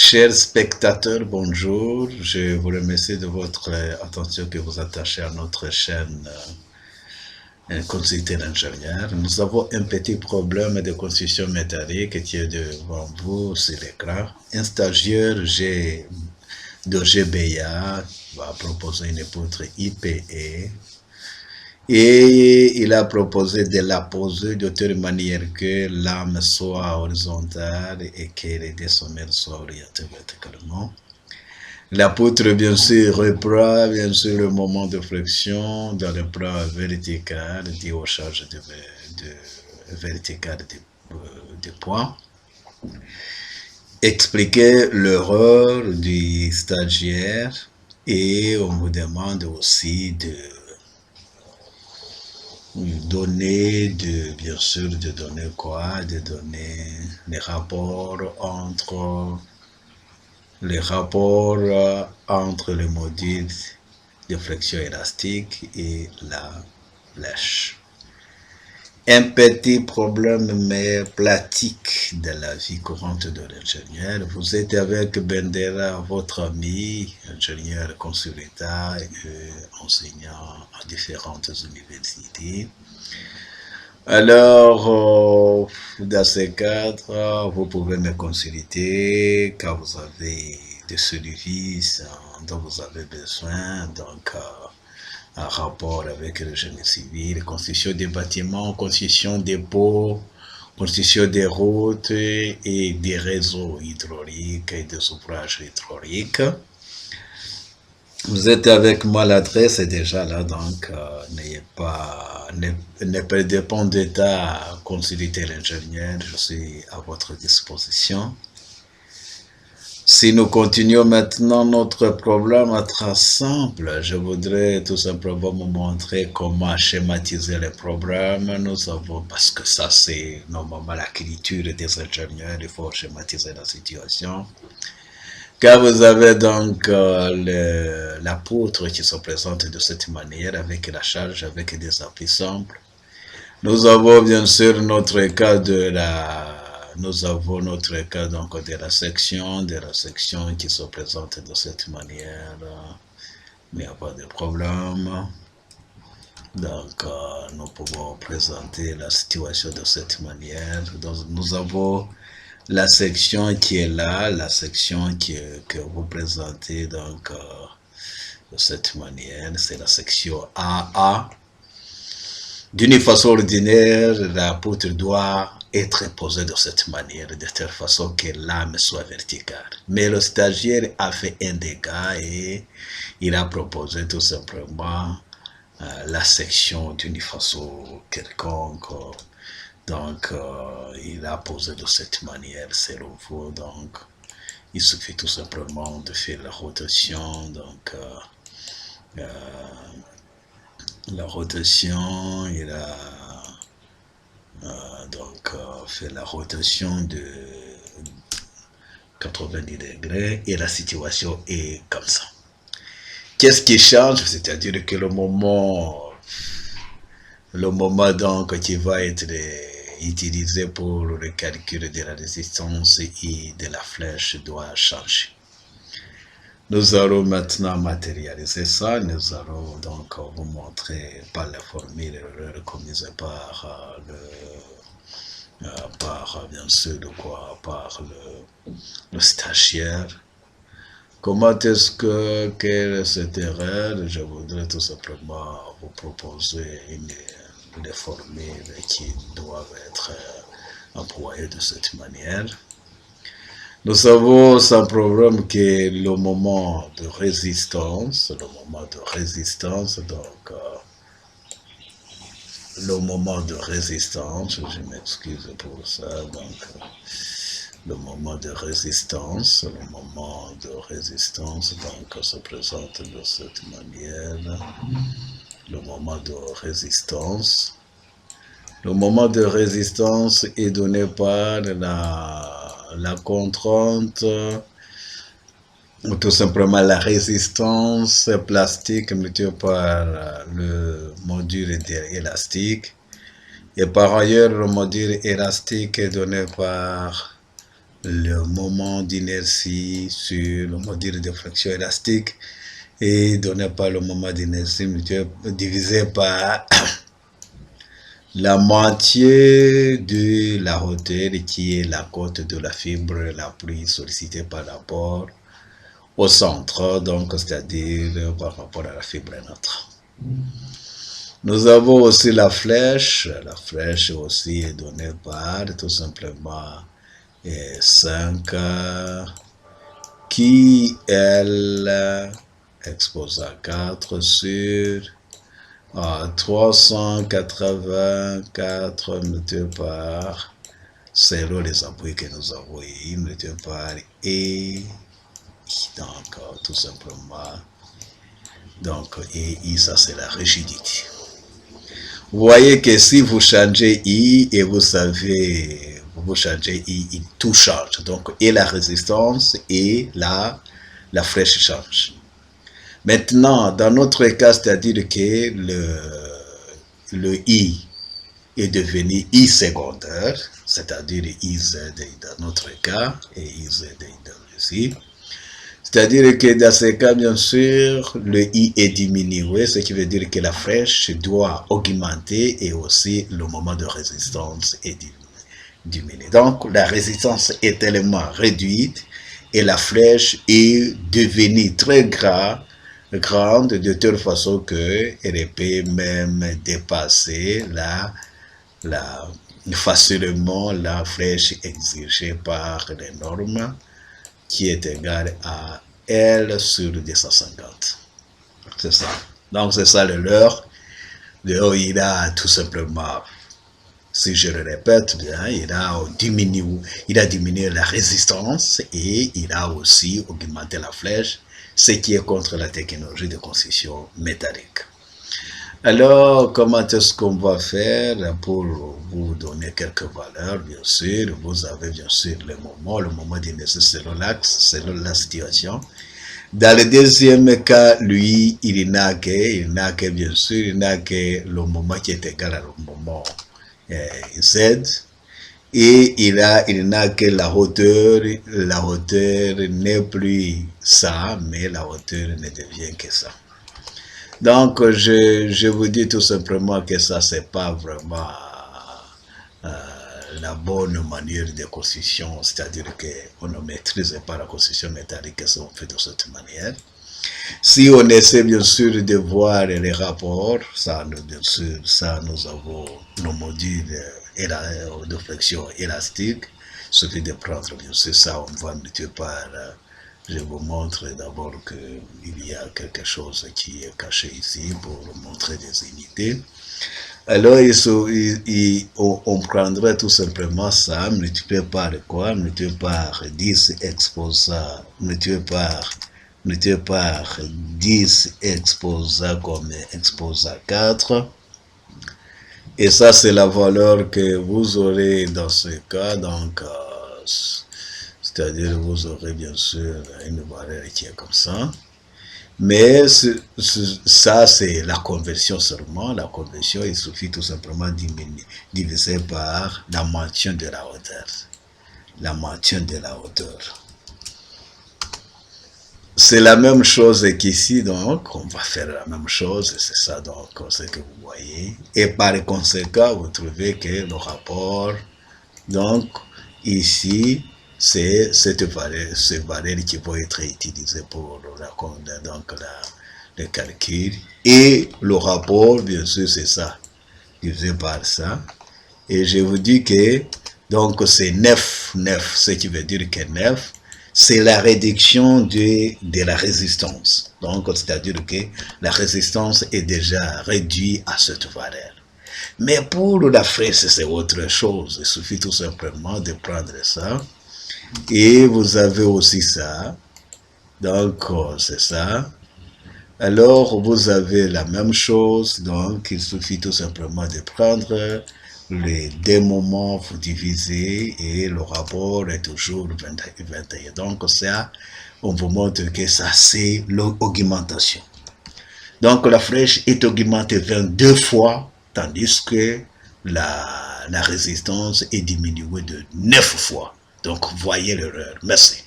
Chers spectateurs, bonjour. Je vous remercie de votre attention que vous attachez à notre chaîne Consulter l'ingénieur. Nous avons un petit problème de construction métallique qui est devant vous sur l'écran. Un stagiaire de GBA va proposer une poutre IPE et il a proposé de la poser de telle manière que l'âme soit horizontale et que les deux sommaires soient orientés verticalement. La poutre, bien sûr, reprend bien sûr le moment de flexion dans le plan vertical dû aux charges verticales de poids. Expliquer l'erreur du stagiaire et on vous demande aussi de donner, bien sûr, de donner quoi? De donner les rapports entre le module de flexion élastique et la flèche. Un petit problème mais pratique de la vie courante de l'ingénieur. Vous êtes avec Bendera, votre ami, ingénieur consultant et enseignant à différentes universités. Alors, dans ces cadres, vous pouvez me consulter quand vous avez des services dont vous avez besoin, donc en rapport avec le génie civil, construction des bâtiments, construction des ponts, construction des routes et des réseaux hydrauliques et des ouvrages hydrauliques. Vous êtes avec moi, l'adresse est déjà là, donc ne perdez pas de temps à consulter l'ingénieur, je suis à votre disposition. Si nous continuons maintenant notre problème très simple, je voudrais tout simplement vous montrer comment schématiser les problèmes. Nous avons, parce que ça c'est normalement la culture des ingénieurs, il faut schématiser la situation. Quand vous avez donc la poutre qui se présente de cette manière, avec la charge, avec des appuis simples, nous avons bien sûr notre cas de section, qui se présente de cette manière, il n'y a pas de problème. Donc, nous pouvons présenter la situation de cette manière. Donc, nous avons la section qui est là, la section que vous présentez donc de cette manière, c'est la section AA. D'une façon ordinaire, la poutre doit être posée de cette manière, de telle façon que l'âme soit verticale. Mais le stagiaire a fait un dégât et il a proposé tout simplement la section d'une façon quelconque. Donc, il a posé de cette manière, selon vous. Donc, il suffit tout simplement de faire la rotation. Donc, la rotation, il a fait la rotation de 90 degrés et la situation est comme ça. Qu'est-ce qui change? C'est-à-dire que le moment donc qui va être utilisé pour le calcul de la résistance et de la flèche doit changer. Nous allons maintenant matérialiser ça. Nous allons donc vous montrer par la formule commise par bien sûr par le stagiaire. Comment est-ce que cette erreur? Je voudrais tout simplement vous proposer des formules qui doivent être employées de cette manière. Nous savons sans problème que le moment de résistance, donc le moment de résistance, je m'excuse pour ça, donc le moment de résistance donc se présente de cette manière. Le moment de résistance est donné par la contrainte, ou tout simplement la résistance plastique multipliée par le module élastique. Et par ailleurs, le module élastique est donné par le moment d'inertie sur le module de flexion élastique est donné par le moment d'inertie divisé par la moitié de la hauteur qui est la cote de la fibre la plus sollicitée par rapport au centre, donc c'est-à-dire par rapport à la fibre neutre. Nous avons aussi la flèche aussi est donnée par tout simplement 5 qui elle expose à 4 sur 384 multiplié par selon les appuis que nous avons eu multiplié par et donc tout simplement donc et ça c'est la rigidité. Vous voyez que si vous changez I et vous savez vous changez I, tout change, donc et la résistance et la flèche change. Maintenant, dans notre cas, c'est-à-dire que le I est devenu I secondaire, c'est-à-dire IZ dans notre cas, et IZ dans ici. C'est-à-dire que dans ce cas, bien sûr, le I est diminué, ce qui veut dire que la flèche doit augmenter et aussi le moment de résistance est diminué. Donc, la résistance est tellement réduite et la flèche est devenue très grande de telle façon qu'elle peut même dépasser facilement la flèche exigée par les normes qui est égale à L sur 250. C'est ça. Donc c'est ça le leurre. Le leurre, il a tout simplement, si je le répète bien, il a diminué la résistance et il a aussi augmenté la flèche, ce qui est contre la technologie de construction métallique. Alors, comment est-ce qu'on va faire pour vous donner quelques valeurs? Bien sûr, vous avez bien sûr le moment d'inertie selon l'axe, selon la situation. Dans le deuxième cas, lui, il n'a que bien sûr, il n'a que le moment qui est égal à le moment Z. Et il n'a que la hauteur n'est plus ça, mais la hauteur ne devient que ça. Donc, je vous dis tout simplement que ça, c'est pas vraiment la bonne manière de construction, c'est-à-dire qu'on ne maîtrise pas la construction métallique si on fait de cette manière. Si on essaie bien sûr de voir les rapports, ça, bien sûr, ça nous avons nos modules de flexion élastique. Il suffit de prendre bien sûr ça, on va multiplier par... Je vous montre d'abord qu'il y a quelque chose qui est caché ici pour montrer des unités. Alors, on prendrait tout simplement ça, multiplié par quoi? Multiplié par 10 exposant, multiplié par 10 exposant comme exposant 4. Et ça, c'est la valeur que vous aurez dans ce cas. Donc, c'est-à-dire vous aurez bien sûr une valeur qui est comme ça. Mais ça, c'est la conversion seulement. La conversion, il suffit tout simplement de diviser par la moitié de la hauteur. La moitié de la hauteur. C'est la même chose qu'ici, donc on va faire la même chose, c'est ça donc ce que vous voyez. Et par conséquent, vous trouvez que le rapport, donc ici, c'est cette valeur, ces valeurs qui vont être utilisées pour le calcul. Et le rapport, bien sûr, c'est ça, divisé par ça. Et je vous dis que, donc c'est 9, ce qui veut dire que 9, c'est la réduction de la résistance. Donc, c'est-à-dire que la résistance est déjà réduite à cette valeur. Mais pour la flèche, c'est autre chose. Il suffit tout simplement de prendre ça. Et vous avez aussi ça. Donc, c'est ça. Alors, vous avez la même chose. Donc, il suffit tout simplement de prendre les deux moments, vous divisez et le rapport est toujours 21. Donc, ça, on vous montre que ça, c'est l'augmentation. Donc, la flèche est augmentée 22 fois, tandis que la résistance est diminuée de 9 fois. Donc, voyez l'erreur. Merci.